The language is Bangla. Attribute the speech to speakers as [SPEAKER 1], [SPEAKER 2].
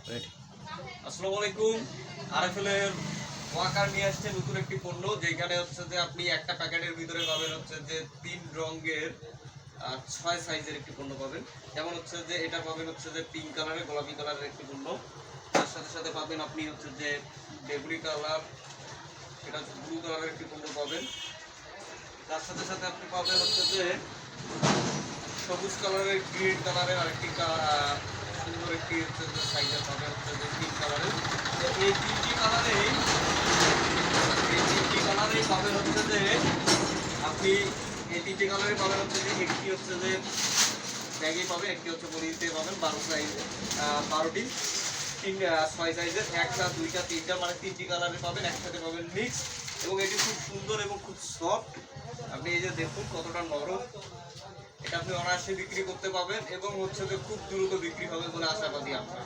[SPEAKER 1] আসসালামু আলাইকুম। আরএফএল এর ওয়াকার নিয়ে আসছে নতুন একটি পণ্য, যেখানে হচ্ছে যে আপনি একটা প্যাকেটের ভিতরে পাবেন হচ্ছে যে 3 রঙের 6 সাইজের একটি পণ্য পাবেন। যেমন হচ্ছে যে এটা পাবেন হচ্ছে যে পিঙ্ক কালারের, গোলাপি কালারের একটি পণ্য। তার সাথে সাথে পাবেন আপনি হচ্ছে যে বেগুনি কালার, এটা হচ্ছে ব্লু কালারের একটি পণ্য পাবেন। তার সাথে সাথে আপনি পাবেন হচ্ছে যে সবুজ কালারের, গ্রিন কালারের আরেকটি সুন্দর একটি হচ্ছে যে সাইজের পাবেন হচ্ছে যে পিঙ্ক কালারের। তো এই তিনটি কালারেই পাবেন হচ্ছে যে আপনি তিনটি কালারে পাবেন হচ্ছে যে একটি হচ্ছে যে ব্যাগে পাবেন, একটি হচ্ছে বড়িতে পাবেন 12 সাইজ, 12টি 6 সাইজের, একটা দুইটা তিনটা মানে তিনটি কালারে পাবেন, একসাথে পাবেন মিক্স। এবং এটি খুব সুন্দর এবং খুব সফট। আপনি এই যে দেখুন কতটা নরম। এটা আপনি অনায়াসে বিক্রি করতে পারবেন এবং হচ্ছে যে খুব দ্রুত বিক্রি হবে বলে আশাবাদী আমরা।